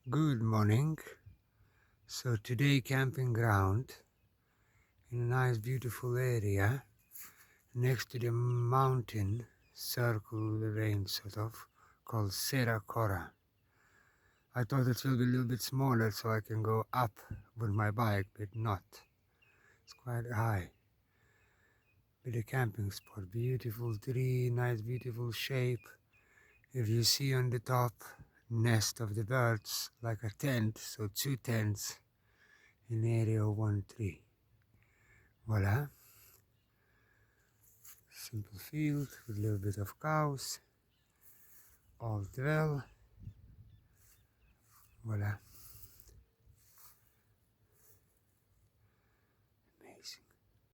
Good morning. So today camping ground in a nice beautiful area next to the mountain circle the range sort of called Serra Cora. I thought it will be a little bit smaller so I can go up with my bike, but not. It's quite high. With a camping spot, beautiful tree, nice beautiful shape. If you see on the top, nest of the birds like a tent, so two tents in area of one tree. Voila. Simple field with a little bit of cows. All well. Voila.